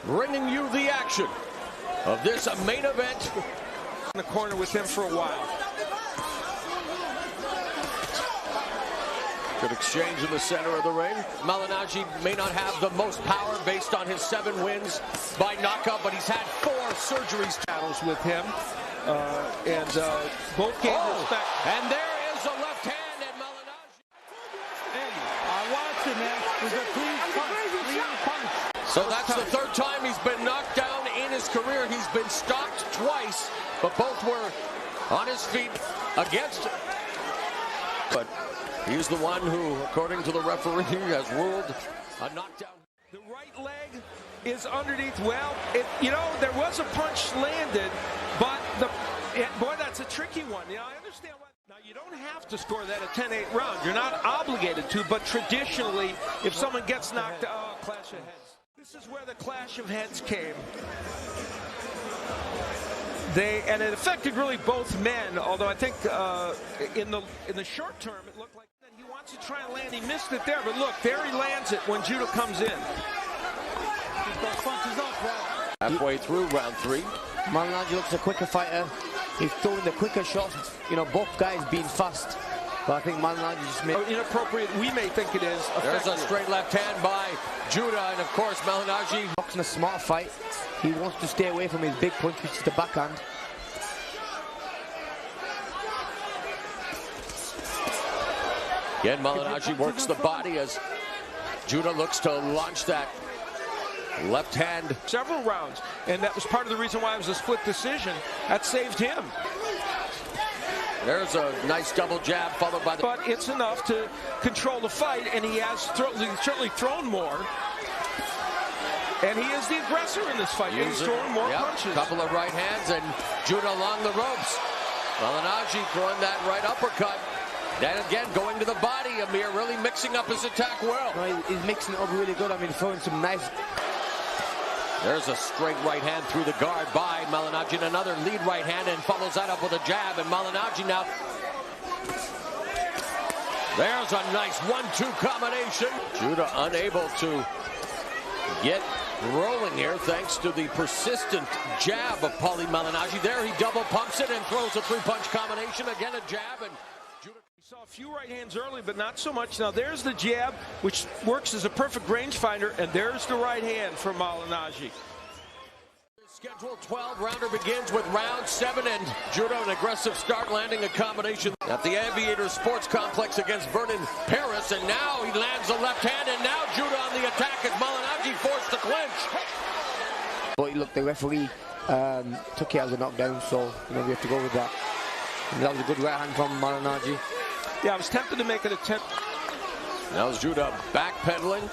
bringing you the action of this main event. In the corner with him for a while. Good exchange in the center of the ring. Malignaggi may not have the most power based on his 7 wins by knockout, but he's had 4 surgeries. Battles with him. Both games respect. And there is a left hand at Malignaggi. I watched it, man. It was a clean punch. So that's the 3rd time he's been knocked down in his career. He's been stopped twice, but both were on his feet against him. But he's the one who, according to the referee, has ruled a knockdown. The right leg is underneath. Well, there was a punch landed, but boy, that's a tricky one. I understand why. Now, you don't have to score that at 10-8 round. You're not obligated to, but traditionally, if someone gets knocked out, clash of heads. This is where the clash of heads came. And it affected really both men, although I think in the short term it looked like he wants to try and land. He missed it there, but look, there he lands it when Judah comes in. Halfway through round 3. Malignaggi looks a quicker fighter. He's throwing the quicker shots. Both guys being fast. But I think Malignaggi just made inappropriate. We may think it is. There's a straight left hand by Judah, and of course Malignaggi. Boxing a smart fight. He wants to stay away from his big punch, which is the backhand. Again, Malignaggi works the body as Judah looks to launch that left hand. Several rounds, and that was part of the reason why it was a split decision. That saved him. There's a nice double jab followed by the... But it's enough to control the fight, and he has certainly thrown more. And he is the aggressor in this fight. He's throwing more punches. A couple of right hands, and Judah along the ropes. Malignaggi throwing that right uppercut. Then again, going to the body. Amir really mixing up his attack well. No, he's mixing it up really good. Throwing some nice... There's a straight right hand through the guard by Malignaggi, and another lead right hand, and follows that up with a jab. And Malignaggi now. There's a nice 1-2 combination. Judah unable to get rolling here thanks to the persistent jab of Paulie Malignaggi. There he double pumps it and throws a 3-punch combination. Again a jab, and Judah. We saw a few right hands early, but not so much. Now there's the jab, which works as a perfect rangefinder, and there's the right hand for Malignaggi. Schedule 12 rounder begins with round 7, and Judah an aggressive start, landing a combination at the Aviator Sports Complex against Vernon Paris, and now he lands a left hand, and now Judah on the attack as Malignaggi forced to clinch. But look, the referee took it as a knockdown, so we have to go with that. And that was a good right hand from Malignaggi. Yeah, I was tempted to make an attempt. Now Judah backpedaling.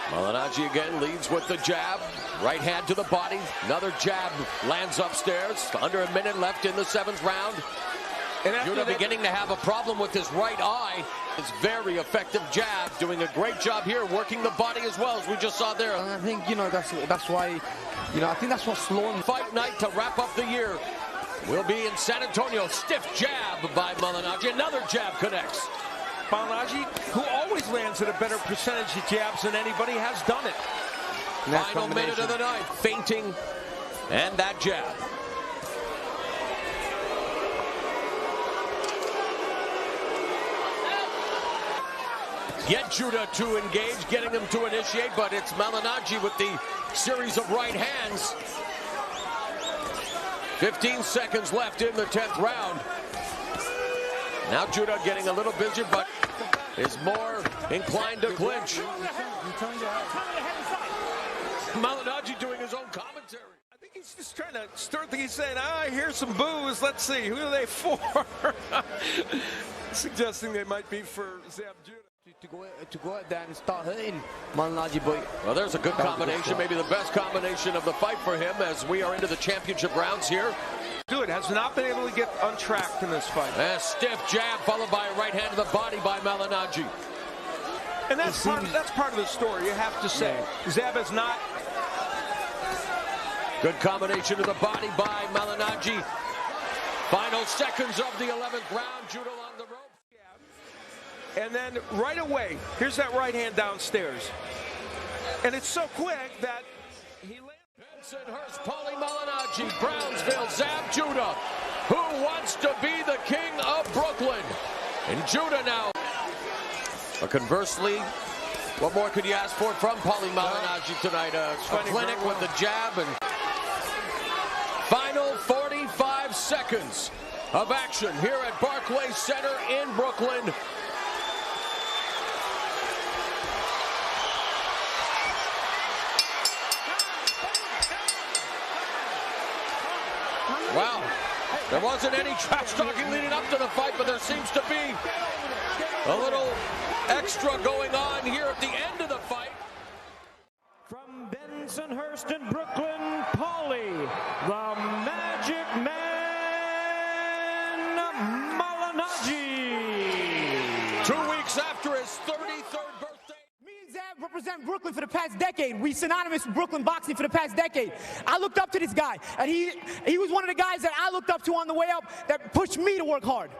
Malignaggi again leads with the jab. Right hand to the body. Another jab lands upstairs. Under a minute left in the 7th round. And Judah beginning to have a problem with his right eye. It's very effective jab. Doing a great job here, working the body as well as we just saw there. And I think, that's why, I think that's what's slowing. Fight night to wrap up the year. We'll be in San Antonio. Stiff jab by Malignaggi. Another jab connects. Malignaggi, who always lands at a better percentage of jabs than anybody, has done it. Final minute of the night. Feinting and that jab. Get Judah to engage, getting him to initiate, but it's Malignaggi with the series of right hands. 15 seconds left in the 10th round. Now Judah getting a little busier, but is more inclined to clinch. Malignaggi doing his own commentary. I think he's just trying to stir things. He's saying, I hear some boos. Let's see, who are they for? Suggesting they might be for Zab Judah. To go out there and start hurting Malignaggi, but well, there's a good combination, maybe the best combination of the fight for him as we are into the championship rounds here. Dude has not been able to get untracked in this fight. A stiff jab followed by a right hand to the body by Malignaggi. And that's part of the story, you have to say. Zab is not. Good combination to the body by Malignaggi. Final seconds of the 11th round. Judah along the rope. And then right away, here's that right hand downstairs. And it's so quick that Bensonhurst, Paulie Malignaggi, Brownsville, Zab Judah. Who wants to be the king of Brooklyn? And Judah now. But conversely, what more could you ask for from Paulie Malignaggi tonight? A clinic with the jab. And final 45 seconds of action here at Barclays Center in Brooklyn. Wow, there wasn't any trash talking leading up to the fight, but there seems to be a little extra going on here at the end of the fight. From Bensonhurst in Brooklyn, Paulie, the Magic Man Malignaggi. 2 weeks after his 33rd birthday. Me and Zab represent Brooklyn for the past decade. We synonymous with Brooklyn boxing for the past decade. I looked up to this guy, and he was one of the guys that I looked up to on the way up that pushed me to work hard.